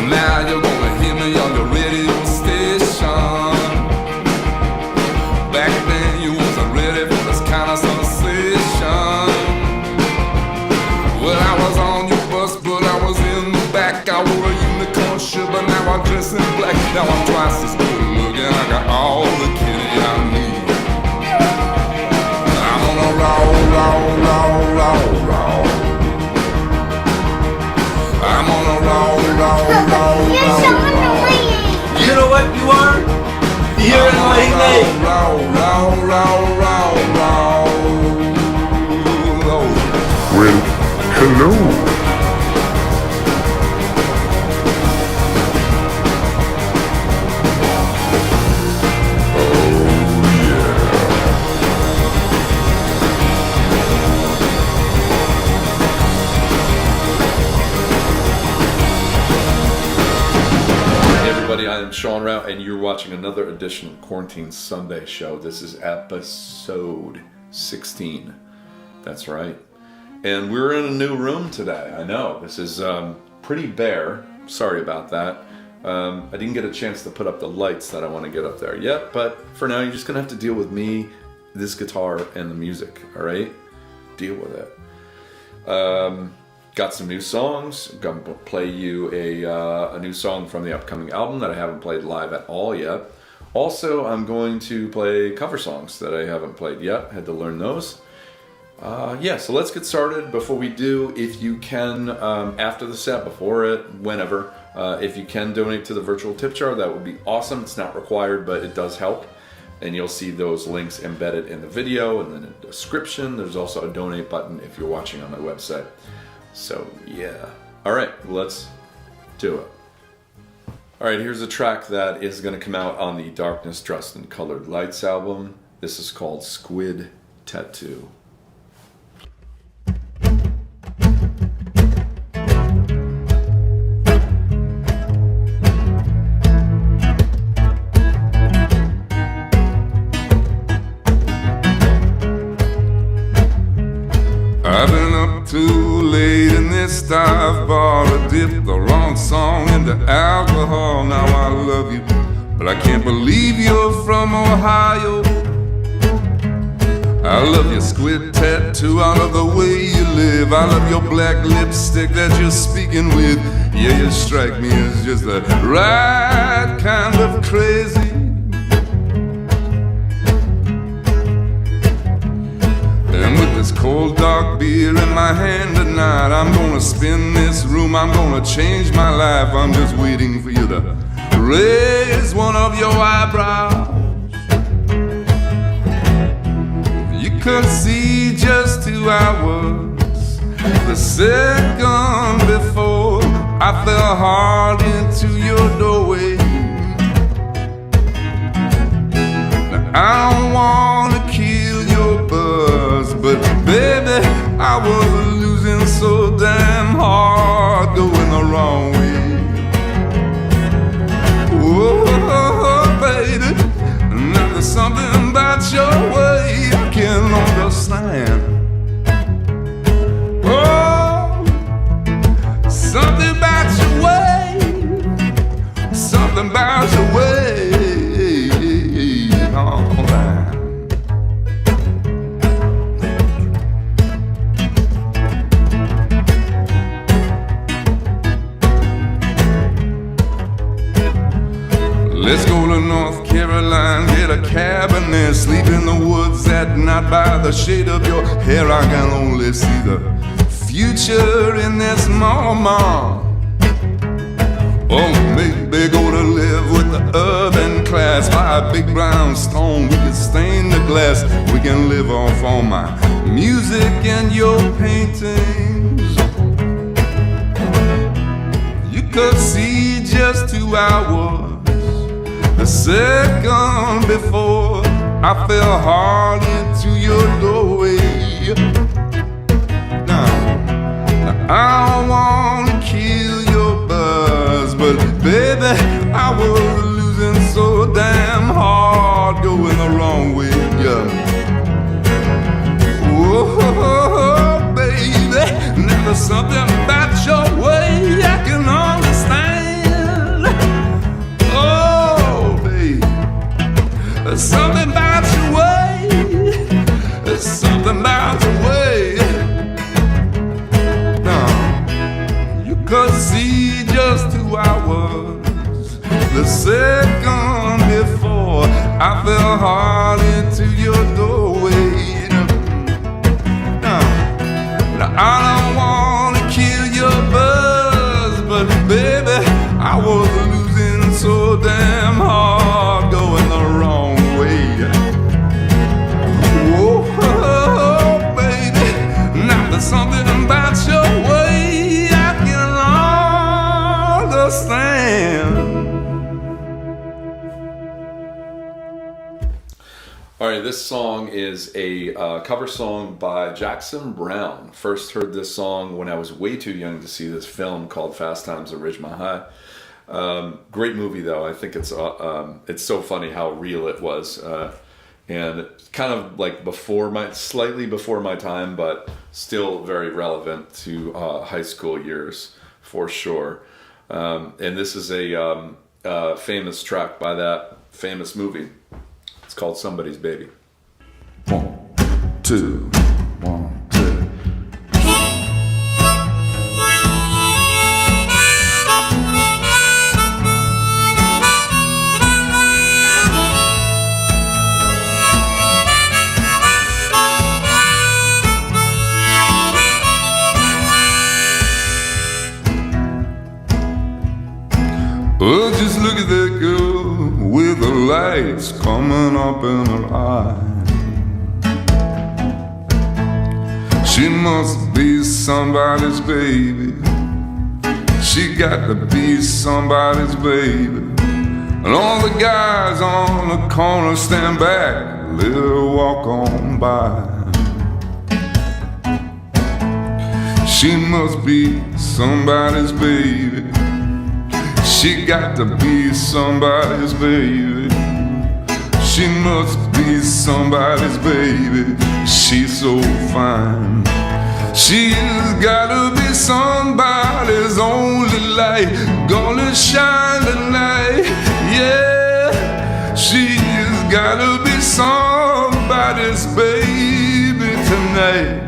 Now you're gonna hear me on the radio station. Back then you wasn't ready for this kind of sensation. Well, I was on your bus, but I was in the back. I wore a unicorn shirt, but now I'm dressed in black. Now I'm twice as good looking. I got all the kitty I need. I'm on a roll, roll, roll, roll, roll. I'm on a roll, roll, roll, You're so annoying. You know what you are? You're annoying. roll, roll, roll, roll, roll. Well, hello. Everybody, I am Sean Rao, and you're watching another edition of Quarantine Sunday Show. This is episode 16. That's right. And we're in a new room today. I know, this is pretty bare. Sorry about that. I didn't get a chance to put up the lights that I want to get up there yet, but for now, you're just going to have to deal with me, this guitar, and the music, all right? Deal with it. Got some new songs. I'm going to play you a new song from the upcoming album that I haven't played live at all yet. Also, I'm going to play cover songs that I haven't played yet. Had to learn those. Yeah, so let's get started. Before we do, if you can, after the set, before it, whenever, if you can donate to the virtual tip jar, that would be awesome. It's not required, but it does help. And you'll see those links embedded in the video and then in the description. There's also a donate button if you're watching on my website. So yeah. All right, let's do it. All right, here's a track that is going to come out on the Darkness Dressed in Colored Lights album. This is called Squid Tattoo. I've been up too late in this dive bar. I dipped the wrong song into alcohol. Now I love you, but I can't believe you're from Ohio. I love your squid tattoo, I love the way you live. I love your black lipstick that you're speaking with. Yeah, you strike me as just the right kind of crazy. And with this cold dark beer in my hand tonight, I'm gonna spin this room, I'm gonna change my life. I'm just waiting for you to raise one of your eyebrows. You could see just who I was the second before I fell hard into your doorway. Now, I don't wanna kill your buzz, but baby, I was losing so damn hard, going the wrong way. Oh, baby, now there's something about your way I can't understand. Oh, something about your way, something about your way. Oh, let's go to North Carolina, get a cabin there, sleep in the woods at night by the shade of your hair. I can only see the future in this moment. Oh, maybe go to live with the urban class, buy a big brown stone, we can stain the glass. We can live off all my music and your paintings. You could see just who I was the second before I fell hard into your doorway. Now I don't wanna kill your buzz, but baby, I was losing so damn hard, going the wrong way, yeah. Oh, baby, now there's something about your way I can understand. just who I was. The second before I fell hard into your doorway. Now I don't wanna kill your buzz, but baby, I was losing so damn hard, going the wrong way. Whoa, baby, now there's something about your way I can understand. All right, this song is a cover song by Jackson Browne. First heard this song when I was way too young to see this film called Fast Times at Ridgemont High. Great movie though. I think it's so funny how real it was, and kind of like slightly before my time, but still very relevant to high school years for sure. And this is a famous track by that famous movie. It's called Somebody's Baby. 1, 2, 1, 2. Well, just look at that girl with the lights coming up in her eyes. She must be somebody's baby. She got to be somebody's baby. And all the guys on the corner stand back, let her walk on by. She must be somebody's baby. She got to be somebody's baby. She must be somebody's baby. She's so fine. She's gotta be somebody's only light, gonna shine tonight. Yeah, she's gotta be somebody's baby tonight.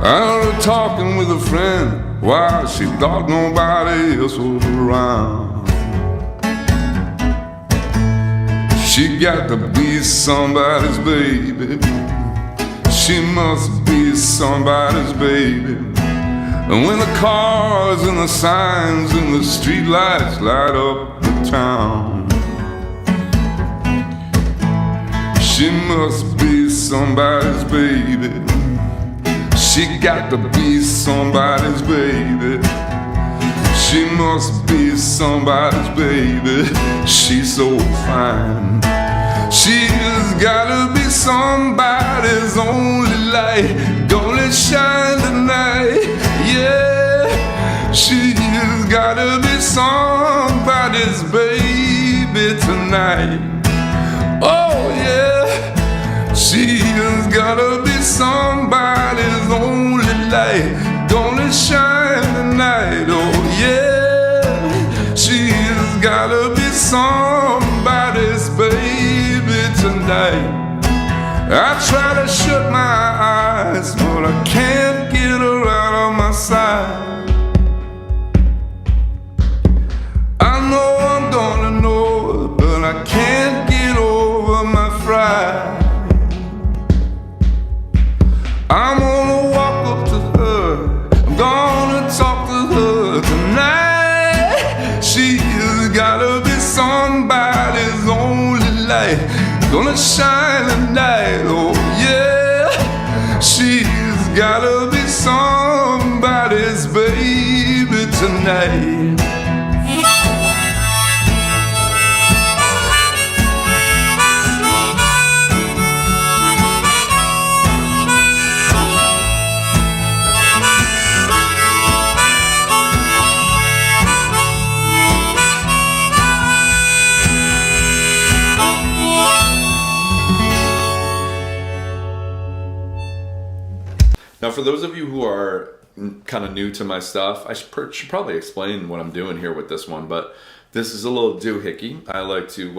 I was talking with a friend while she thought nobody else was around. She got to be somebody's baby. She must be somebody's baby. And when the cars and the signs and the street lights light up the town, she must be somebody's baby. She got to be somebody's baby. She must be somebody's baby. She's so fine. She's gotta be somebody's only light, gonna shine tonight. Yeah, she's gotta be somebody's baby tonight. Oh yeah. She's gotta be somebody's only light, gonna shine tonight. Oh yeah, she's gotta be somebody's baby tonight. I try to shut my eyes, but I can't get her out of my sight. I know I'm gonna know her, but I can't get over my fright. I'm gonna walk up to her, I'm gonna talk to her tonight. She's gotta be somebody's only light, gonna shine tonight. Oh yeah, she's gotta be somebody's baby tonight. Now, for those of you who are kind of new to my stuff, I should probably explain what I'm doing here with this one, but this is a little doohickey. I like to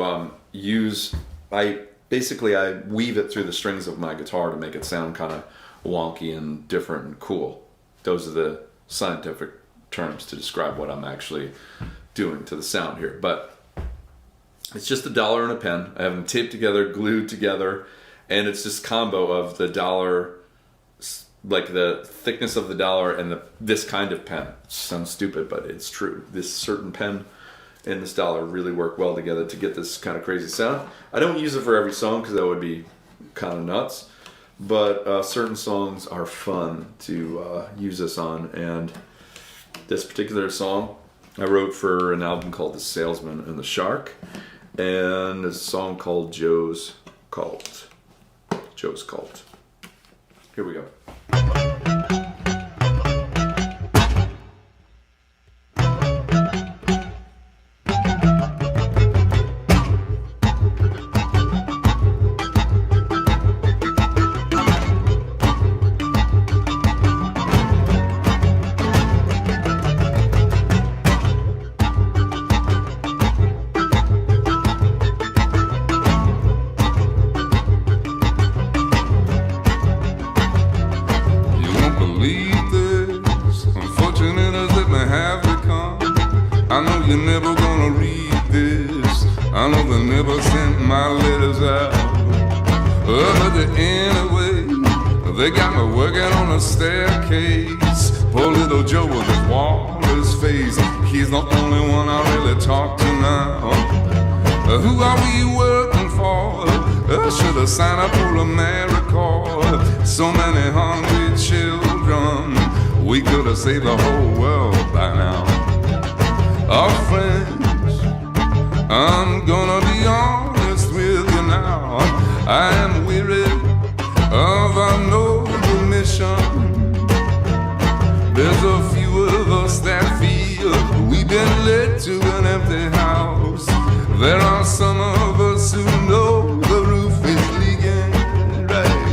I weave it through the strings of my guitar to make it sound kind of wonky and different and cool. Those are the scientific terms to describe what I'm actually doing to the sound here. But it's just $1 and a pen. I have them taped together, glued together, and it's this combo of the dollar, like the thickness of the dollar, and this kind of pen. It sounds stupid, but it's true. This certain pen and this dollar really work well together to get this kind of crazy sound. I don't use it for every song because that would be kind of nuts, but certain songs are fun to use this on, and this particular song I wrote for an album called The Salesman and the Shark, and a song called Joe's Cult. Joe's Cult. Here we go. I know you're never gonna read this. I know they never sent my letters out. But anyway, they got me working on a staircase. Poor little Joe with his walrus face. He's the only one I really talk to now. Who are we working for? I should have signed up for AmeriCorps. So many hungry children. We could have saved the whole world by now. Our friends, I'm gonna be honest with you now. I am weary of our noble mission. There's a few of us that feel we've been led to an empty house. There are some of us who know the roof is leaking, right?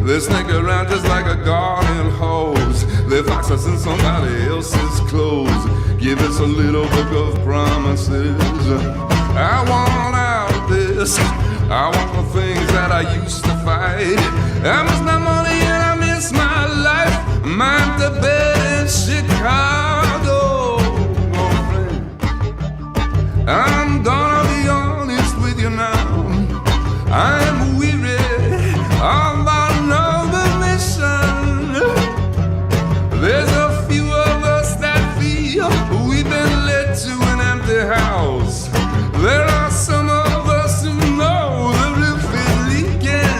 They snake around just like a garden hose. They fox us in somebody else's clothes. Give us a little book of promises. I want out of this. I want the things that I used to fight. I miss my money and I miss my life. My the bed in Chicago. Oh, friend, I'm gonna be honest with you now. I'm weary of our noble mission. There's a few of us that feel we've been led to an empty house. There are some of us who know the roof is leaking.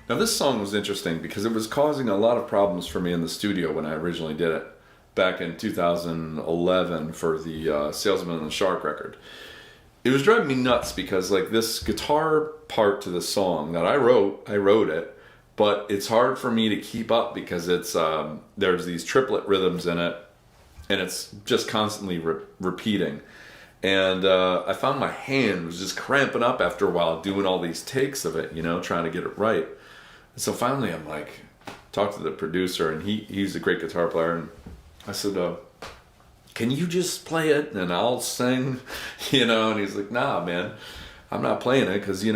Now this song was interesting because it was causing a lot of problems for me in the studio when I originally did it back in 2011 for the Salesman and the Shark record. It was driving me nuts because like this guitar part to the song that I wrote it, but it's hard for me to keep up because it's there's these triplet rhythms in it and it's just constantly repeating. And I found my hand was just cramping up after a while doing all these takes of it, you know, trying to get it right. So finally I'm like talked to the producer, and he's a great guitar player, and I said, can you just play it and I'll sing, and he's like, nah, man, I'm not playing it, because you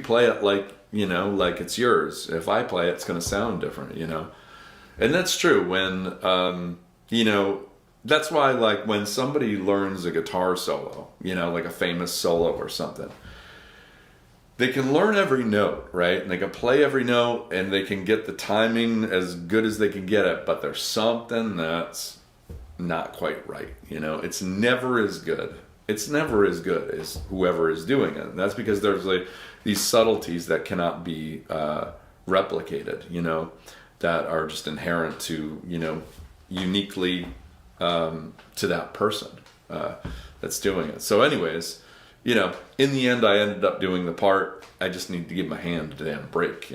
play it like like it's yours. If I play it, it's going to sound different, and that's true. When that's why, like, when somebody learns a guitar solo, like a famous solo or something, they can learn every note, right? And they can play every note, and they can get the timing as good as they can get it, but there's something that's not quite right. It's never as good. It's never as good as whoever is doing it. And that's because there's like these subtleties that cannot be replicated, that are just inherent to, uniquely to that person that's doing it. So anyways, in the end, I ended up doing the part. I just need to give my hand a damn break,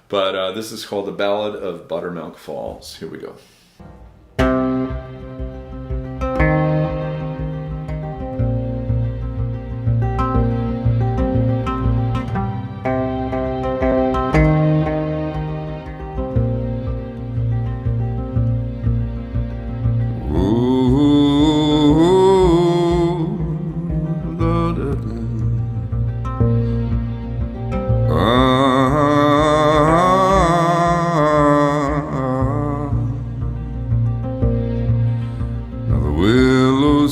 But this is called The Ballad of Buttermilk Falls. Here we go.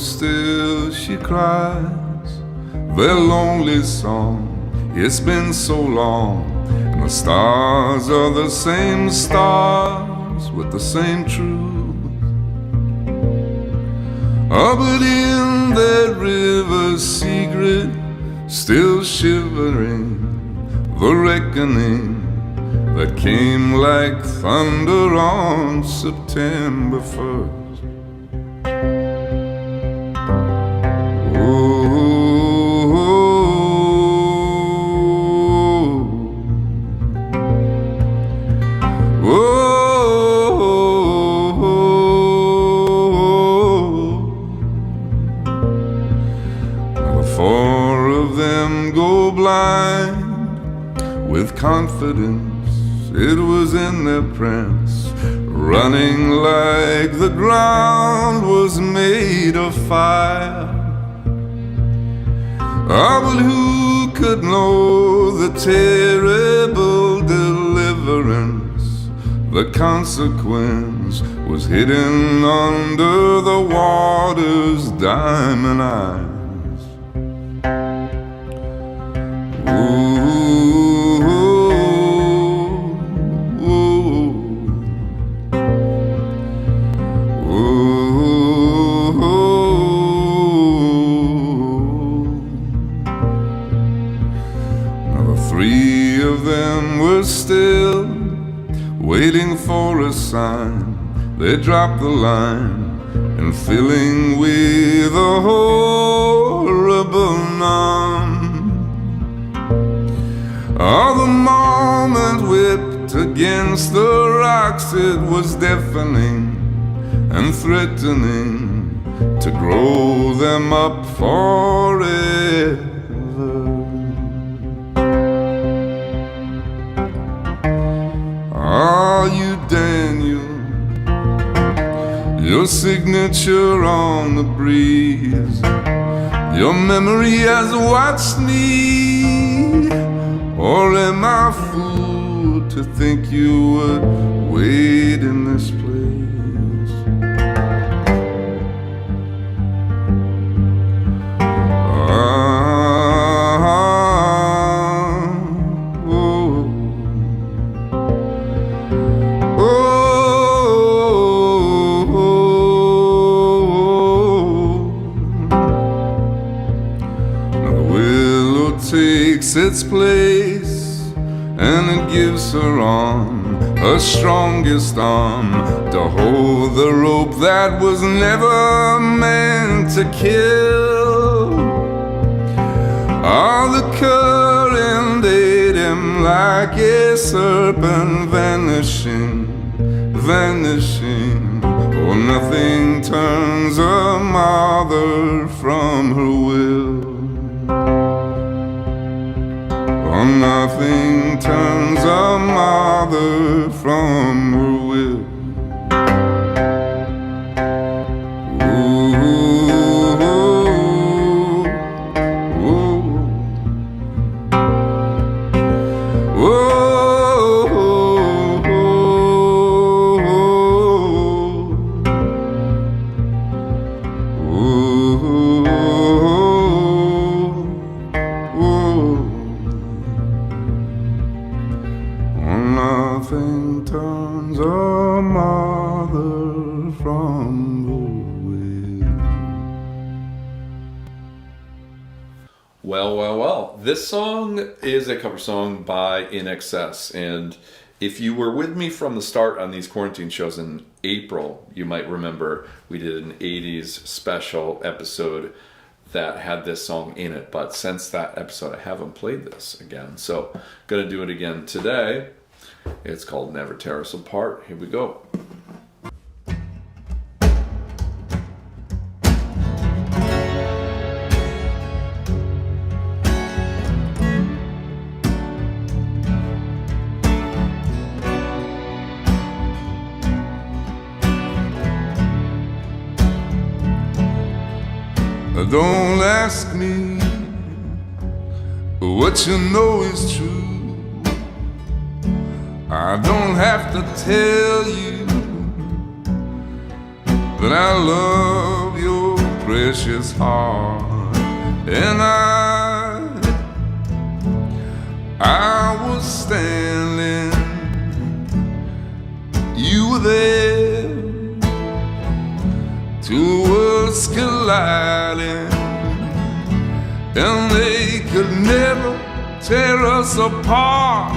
Still she cries their lonely song. It's been so long, and the stars are the same stars with the same truth. But in that river's secret, still shivering, the reckoning that came like thunder on September 1st. Four of them go blind with confidence. It was in their prance, running like the ground was made of fire. But who could know the terrible deliverance? The consequence was hidden under the water's diamond eyes. Three of them were still waiting for a sign. They dropped the line and filling with a horrible numb. The moment whipped against the rocks, it was deafening and threatening to grow them up forever. Are you Daniel? Your signature on the breeze. Your memory has watched me. Or am I a fool to think you would wait in this place? Takes its place, and it gives her on her strongest arm to hold the rope that was never meant to kill. The current ate him like a serpent, vanishing, vanishing. Oh, nothing turns a mother from her will. Nothing turns a mother from her will. Ooh, ooh, nothing turns a mother from the will. Well. This song is a cover song by In Excess, and if you were with me from the start on these quarantine shows in April, you might remember we did an 80s special episode that had this song in it, but since that episode I haven't played this again, so gonna do it again today. It's called Never Tear Us Apart. Here we go. Don't ask me what you know is true. I don't have to tell you that I love your precious heart. And I was standing, you were there, two worlds colliding, and they could never tear us apart.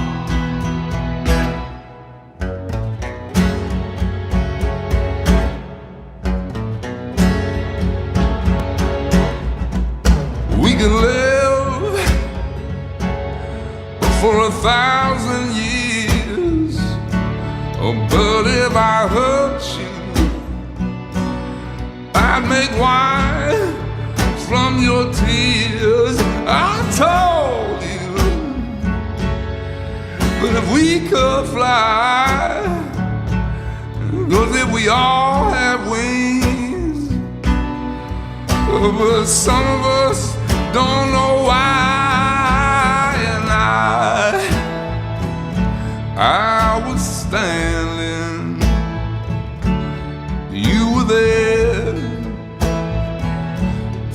We could live for 1,000 years, but if I hurt you, I'd make wine from your tears. I told you, but if we could fly, 'cause if we all have wings, but some of us don't know why. And I was standing, you were there,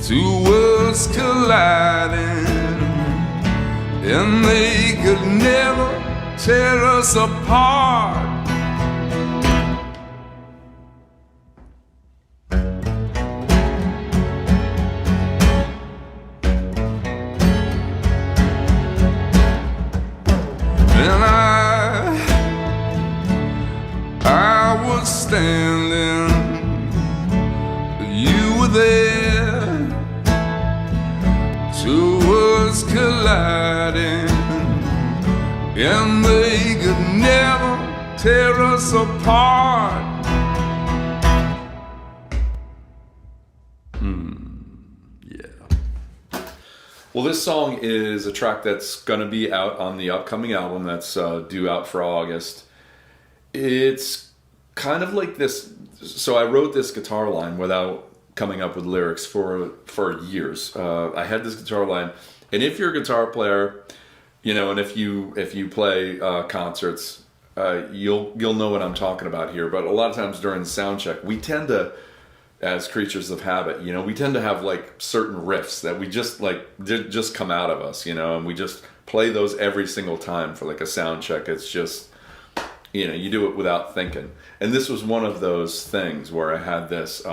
two worlds colliding, and they could never tear us apart. And I was standing, you were there, two worlds colliding, and they could never tear us apart. Well, this song is a track that's going to be out on the upcoming album that's due out for August. It's kind of like this. So I wrote this guitar line without coming up with lyrics for years. I had this guitar line, and if you're a guitar player, you know, and if you play concerts, you'll know what I'm talking about here. But a lot of times during sound check, we tend to, as creatures of habit, you know, we tend to have like certain riffs that we just just come out of us, you know, and we just play those every single time for like a sound check. It's just, you know, you do it without thinking. And this was one of those things where I had this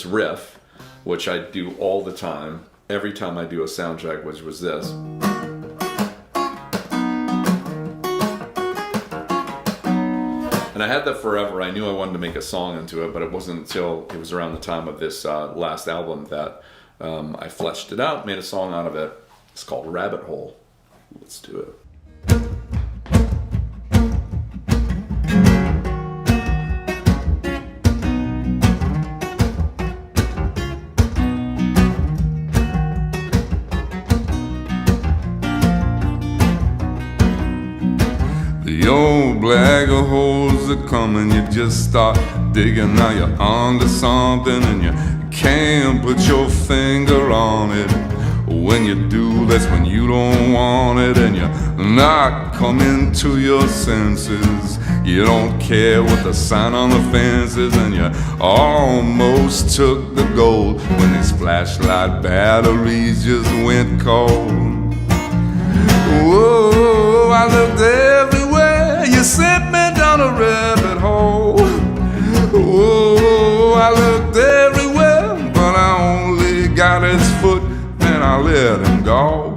riff, which I do all the time, every time I do a sound check, which was this. And I had that forever. I knew I wanted to make a song into it, but it wasn't until it was around the time of this last album that I fleshed it out, made a song out of it. It's called Rabbit Hole. Let's do it. bag of holes are coming, you just start digging. Now you're onto something and you can't put your finger on it. When you do, that's when you don't want it, and you're not coming to your senses. You don't care what the sign on the fence is, and you almost took the gold when these flashlight batteries just went cold. Whoa, I looked everywhere, you sent me down a rabbit hole. Whoa, I looked everywhere, but I only got his foot, then I let him go.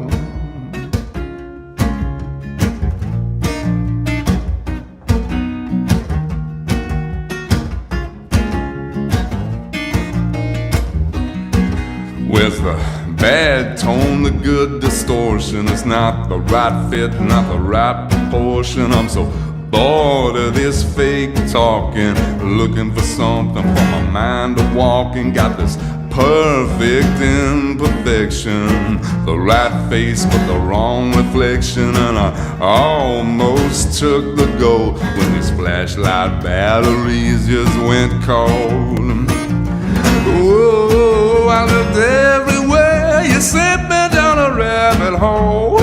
Where's the bad tone, the good distortion? It's not the right fit, not the right proportion. I'm so bored of this fake talking, looking for something for my mind to walk in. Got this perfect imperfection, the right face but the wrong reflection, and I almost took the gold when these flashlight batteries just went cold. Whoa, I looked everywhere, you sent me down a rabbit hole.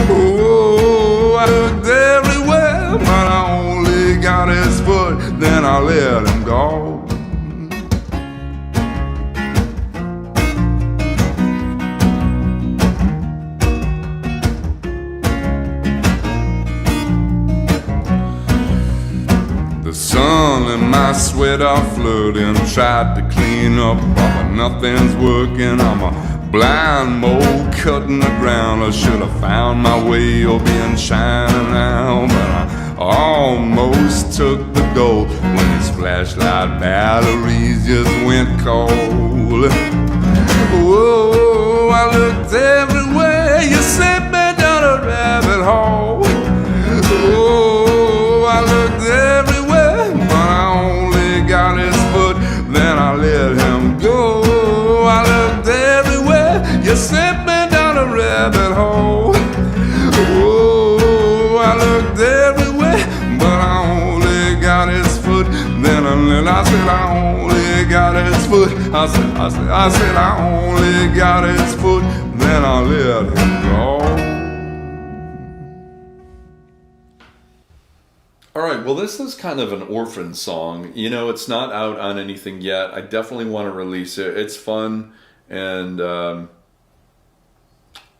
Whoa, I looked everywhere, but I only got his foot, then I let him go. The sun and my sweat are flooding, tried to clean up, but nothing's working. I'm a blind mole cutting the ground. I should have found my way or been shining now, but I almost took the gold when these flashlight batteries just went cold. Whoa, I looked everywhere, you sent me down a rabbit hole. Whoa, I looked everywhere, but I only got his foot, then I let him go. I looked everywhere, you sent me down a rabbit hole. Oh, I looked everywhere, but I only got his foot, then I said I only got his foot. I said I only got his foot, then I let him go. All right, well, this is kind of an orphan song. You know, it's not out on anything yet. I definitely want to release it. It's fun, and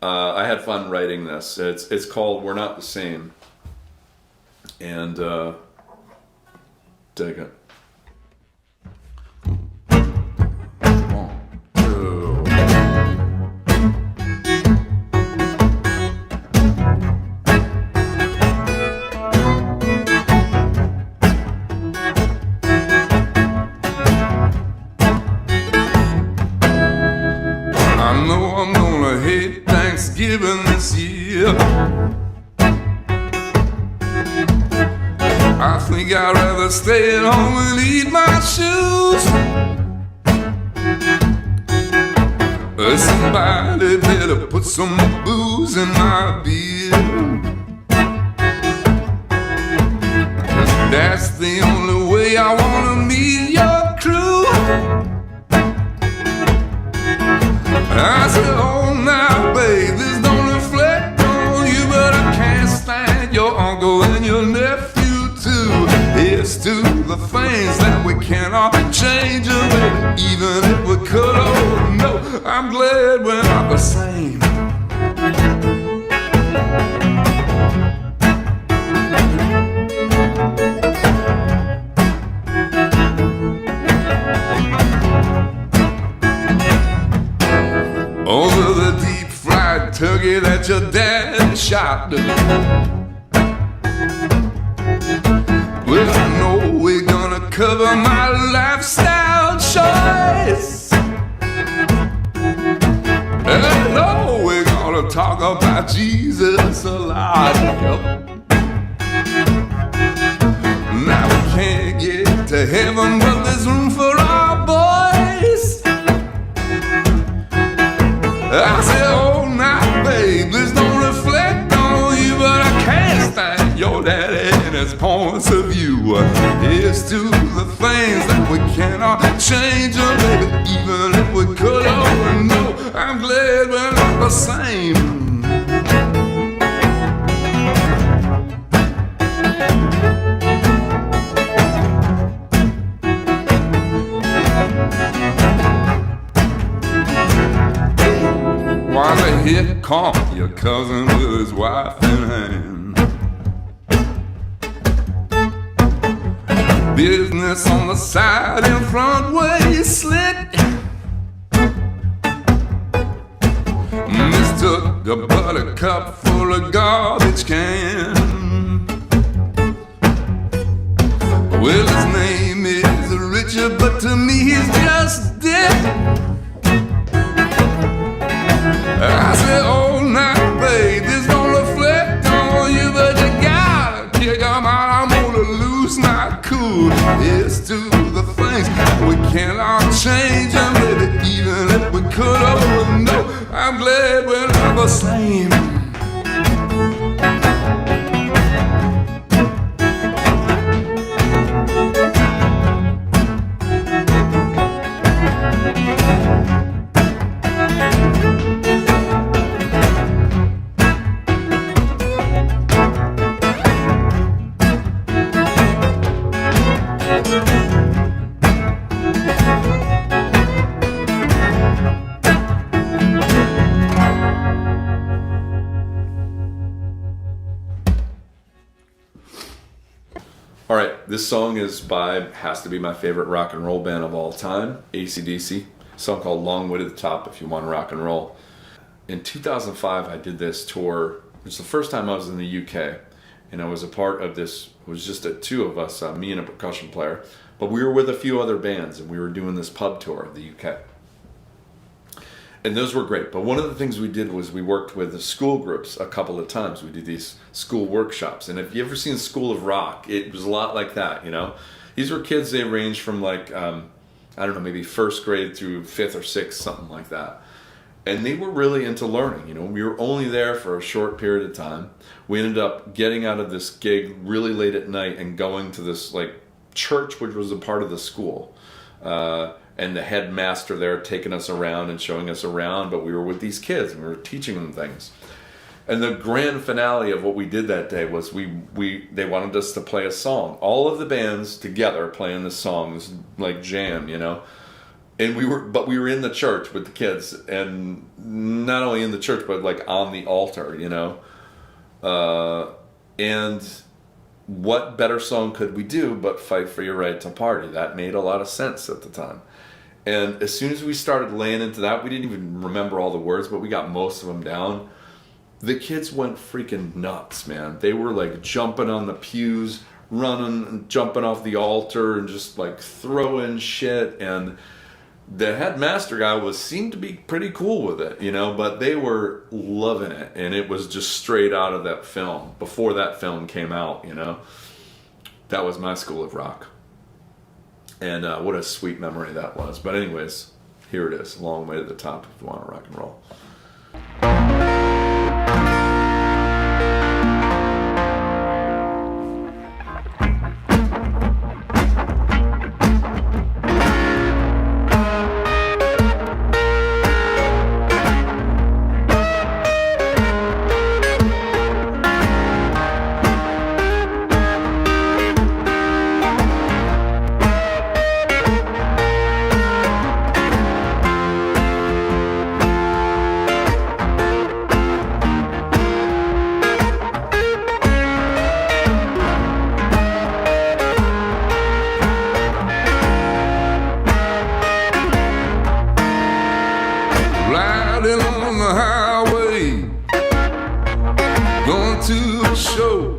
I had fun writing this. It's called We're Not the Same, and dig it. Thanksgiving this year, I think I'd rather stay at home and eat my shoes. Somebody better put some booze in my beer, 'cause that's the only way I wanna meet your crew. I said, oh now babe, this don't reflect on you, but I can't stand your uncle and your nephew too. Here's to the things that we cannot change, and even if we could, oh no, I'm glad we're not the same. Over the deep fried turkey that your dad shot. Well, I know we're gonna cover my lifestyle choice, and I know we're gonna talk about Jesus a lot. Now we can't get to heaven, but there's room for our boys. I said, oh now babe, this don't reflect on you, but I can't stand your daddy and his points of view. Here's to the things that we cannot change, baby, even if we could. Oh no, I'm glad we're not the same. Here come your cousin with his wife in hand. Business on the side and front way slick. Mistook a buttercup for a garbage can. Well, his name is Richard, but to me he's just Dick. I said, oh, now, babe, this don't reflect on you, but you gotta kick 'em out. I'm gonna lose my cool. It's to the things we cannot change, and baby, even if we could, oh no, I'm glad we're not the same. All right, this song has to be my favorite rock and roll band of all time, AC/DC. A song called Long Way to the Top, if you want to rock and roll. In 2005, I did this tour. It was the first time I was in the UK, and I was a part of this. It was just two of us, me and a percussion player, but we were with a few other bands, and we were doing this pub tour of the UK. And those were great, but one of the things we did was we worked with the school groups a couple of times. We did these school workshops, and if you ever seen School of Rock, it was a lot like that, you know? These were kids, they ranged from like, I don't know, maybe first grade through 5th or 6th, something like that. And they were really into learning, you know? We were only there for a short period of time. We ended up getting out of this gig really late at night and going to this like church, which was a part of the school. And the headmaster there taking us around and showing us around, but we were with these kids and we were teaching them things. And the grand finale of what we did that day was they wanted us to play a song. All of the bands together playing this song, this like jam, you know. And we were in the church with the kids, and not only in the church but like on the altar, you know. And what better song could we do but Fight for Your Right to Party? That made a lot of sense at the time. And as soon as we started laying into that, we didn't even remember all the words, but we got most of them down. The kids went freaking nuts, man. They were like jumping on the pews, running and jumping off the altar and just like throwing shit. And the headmaster guy seemed to be pretty cool with it, you know, but they were loving it. And it was just straight out of that film, before that film came out, you know. That was my School of Rock. And what a sweet memory that was. But anyways, here it is. Long Way to the Top if you want to rock and roll. Riding on the highway, going to a show,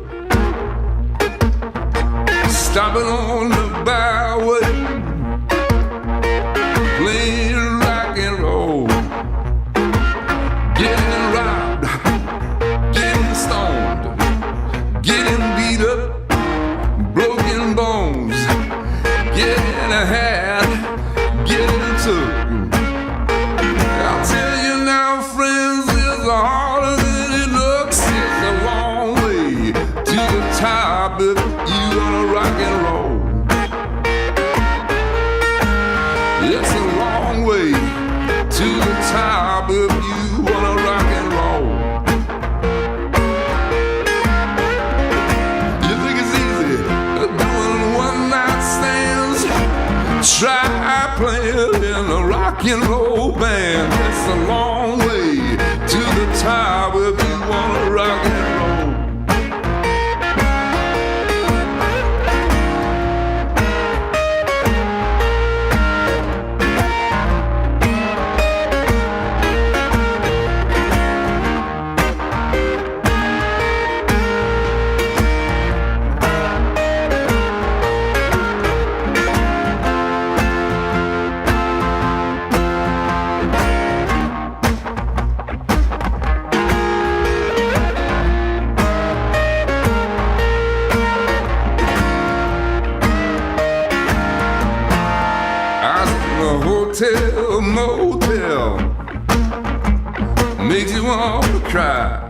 stopping on the byway, playing rock and roll, getting robbed, getting stoned, getting beat up, broken bones, getting ahead, getting took. I'll tell you now, friends, it's harder than it looks. It's a long way to the top if you to the top if you wanna rock and roll. You think it's easy doing one night stands? Try playing in a rock and roll band. It's a long way to the top if you wanna rock and roll. Hotel, motel makes you want to cry.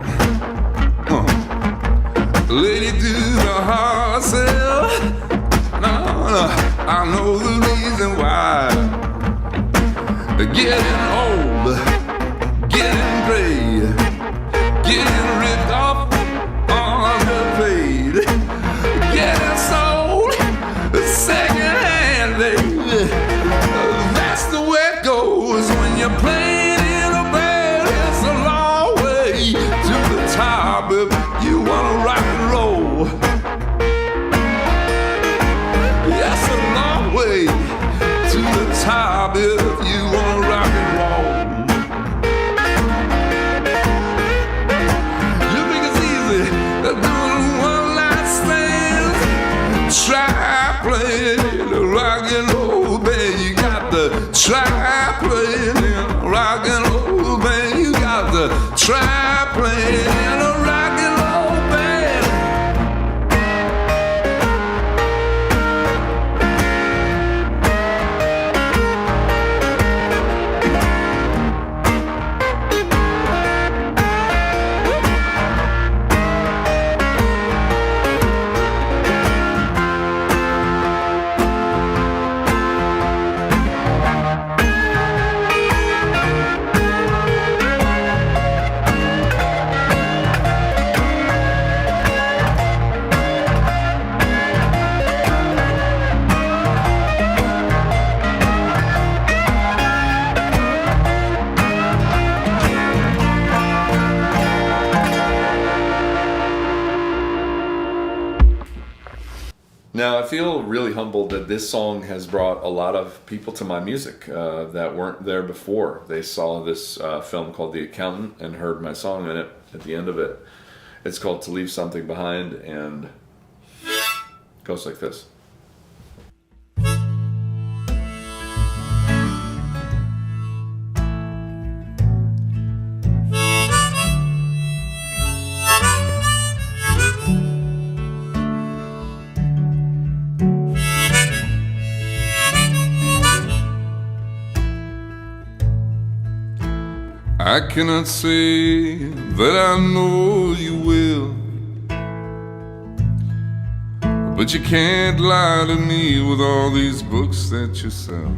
Lady, do the hard sell. No, I know the reason why. Getting old, getting gray, getting ripped off, underpaid, getting sold secondhand, baby. That's the way it goes when you're playing in a band. It's a long way to the top if you wanna rock and roll. Yes, a long way to the top if you wanna rock and roll. You think it's easy doing one night stands? Try playing in a rock and roll band. You got to try playing in a rock and roll band. You got to try playing in a rock and roll band. Now, I feel really humbled that this song has brought a lot of people to my music that weren't there before. They saw this film called The Accountant and heard my song in it at the end of it. It's called To Leave Something Behind, and it goes like this. I cannot say that I know you will, but you can't lie to me with all these books that you sell.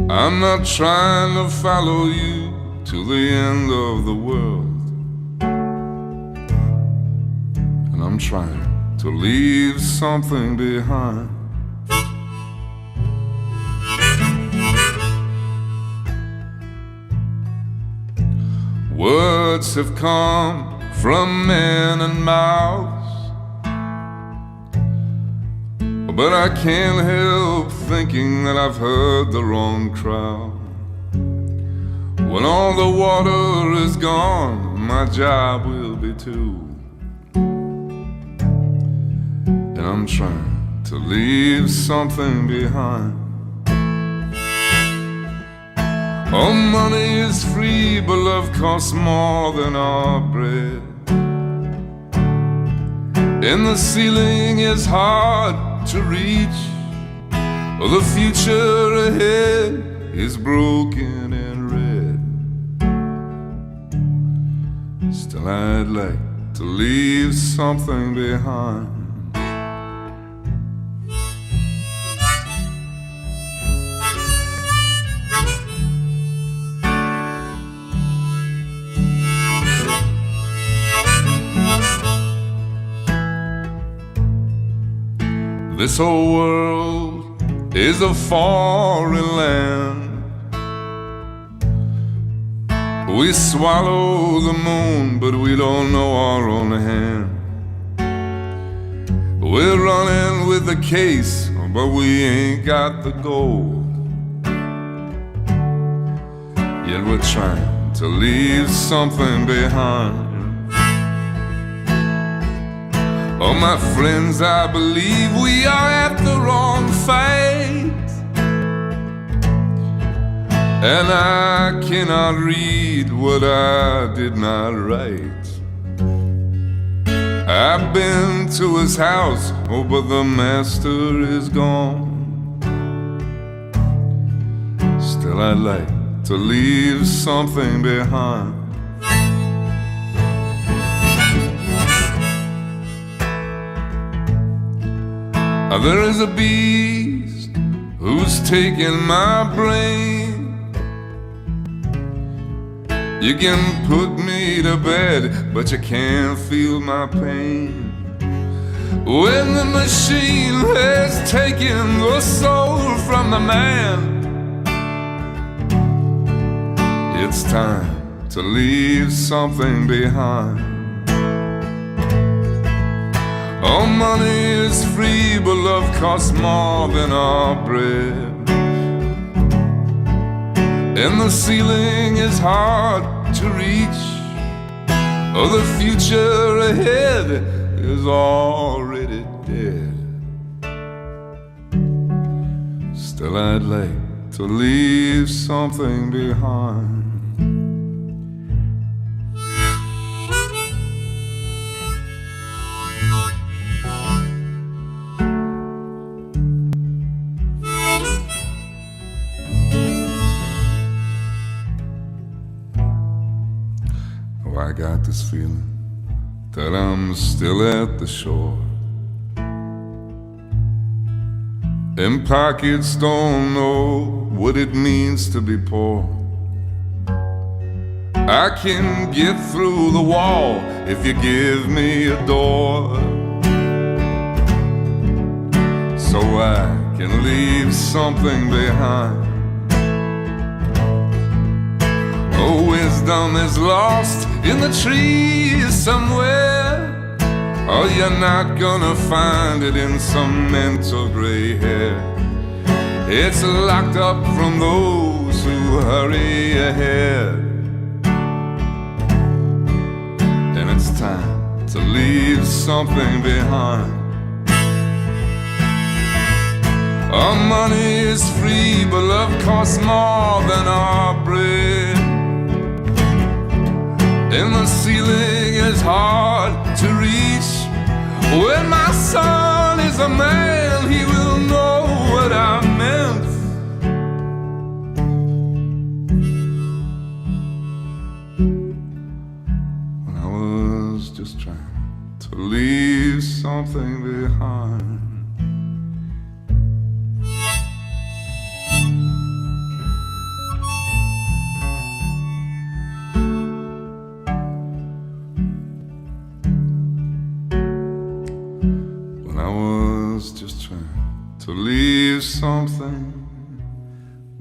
I'm not trying to follow you to the end of the world, and I'm trying to leave something behind. Words have come from men and mouths, but I can't help thinking that I've heard the wrong crowd. When all the water is gone, my job will be too, and I'm trying to leave something behind. Oh, money is free, but love costs more than our bread. And the ceiling is hard to reach. Oh, the future ahead is broken and red. Still, I'd like to leave something behind. This whole world is a foreign land. We swallow the moon, but we don't know our own hand. We're running with the case, but we ain't got the gold. Yet we're trying to leave something behind. Oh, my friends, I believe we are at the wrong fight, and I cannot read what I did not write. I've been to his house, oh, but the master is gone. Still I'd like to leave something behind. There is a beast who's taking my brain. You can put me to bed, but you can't feel my pain. When the machine has taken the soul from the man, it's time to leave something behind. Oh, money is free, but love costs more than our bread. And the ceiling is hard to reach. Oh, the future ahead is already dead. Still I'd like to leave something behind. I got this feeling that I'm still at the shore, and pockets don't know what it means to be poor. I can get through the wall if you give me a door, so I can leave something behind. Oh, wisdom is lost in the trees somewhere. Oh, you're not gonna find it in some mental gray hair. It's locked up from those who hurry ahead. And it's time to leave something behind. Our money is free, but love costs more than our bread. And the ceiling is hard to reach. When my son is a man, he will know what I meant. When I was just trying to leave something behind. Just trying to leave something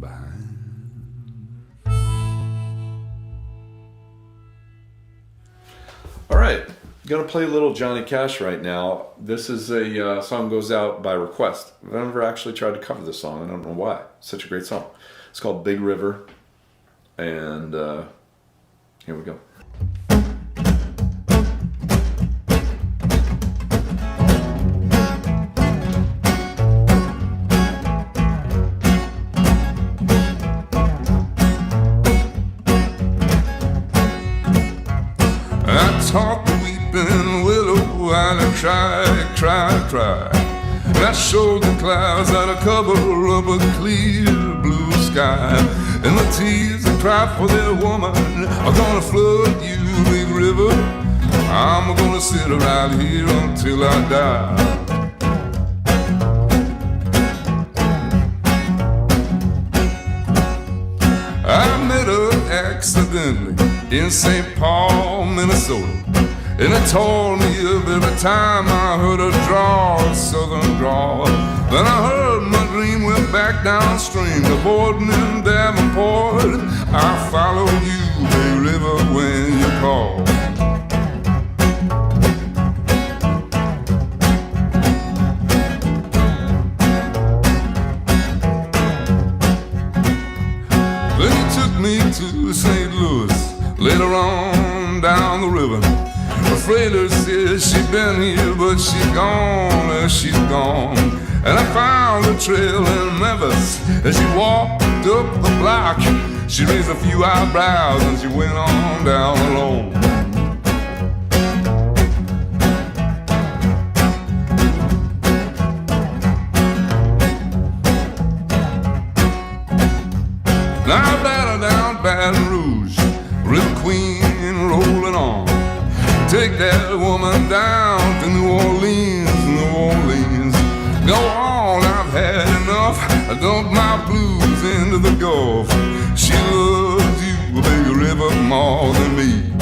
behind. All right, gonna play a little Johnny Cash right now. This is a song goes out by request. I've never actually tried to cover this song. I don't know why. It's such a great song. It's called Big River, and here we go. Talk the weeping willow while I cry. And I showed the clouds that I cover up a clear blue sky. And the tears that cry for their woman are gonna flood you, Big River. I'm gonna sit right here until I die. I met her accidentally in St. Paul, Minnesota. And it told me of every time I heard her draw a southern drawl. Then I heard my dream went back downstream to Borden and Davenport. I followed you, Big River, when you called. Then he took me to St. Louis, later on down the river. The freighter says she's been here, but she's gone, she's gone. And I found a trail in Memphis as she walked up the block. She raised a few eyebrows and she went on down alone. Now down Baton Rouge, River Queen rolling on. Take that woman down to New Orleans, New Orleans. Go on, I've had enough. I dump my blues into the Gulf. She loves you, Big River, more than me.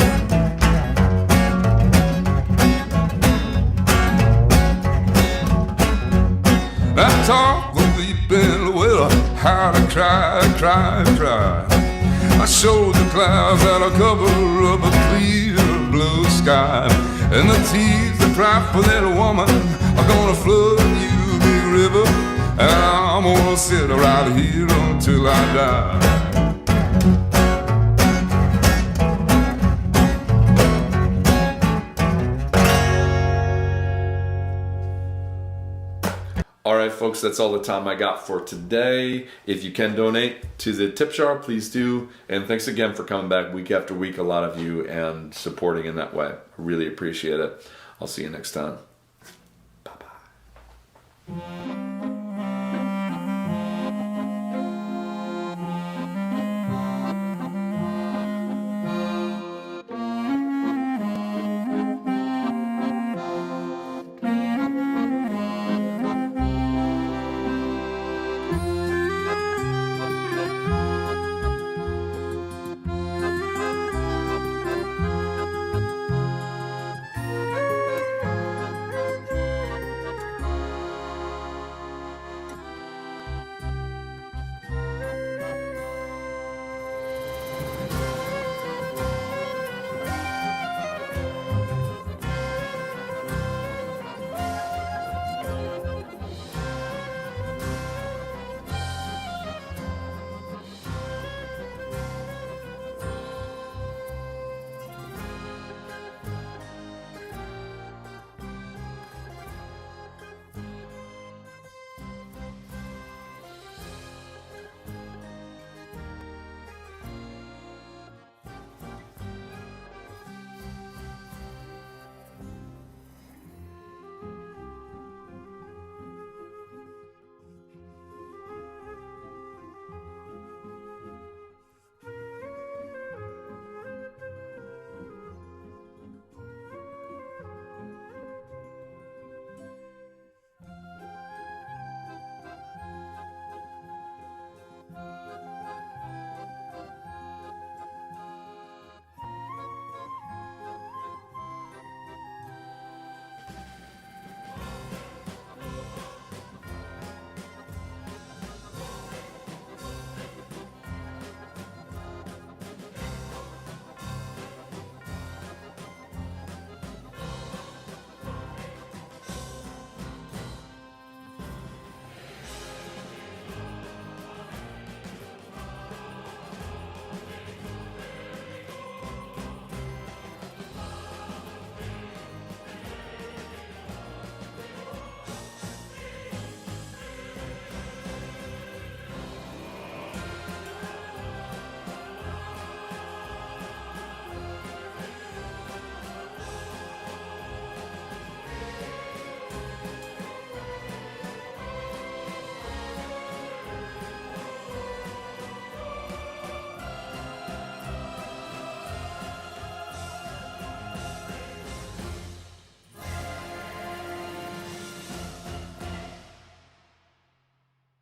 I taught the weeping willow how to cry, cry, cry. I showed the clouds that are cover of a clear blue sky. And the tears that cry for that woman are gonna flood you, Big River. And I'm gonna sit right here until I die. All right, folks, that's all the time I got for today. If you can donate to the tip jar, please do. And thanks again for coming back week after week, a lot of you, and supporting in that way. I really appreciate it. I'll see you next time. Bye-bye.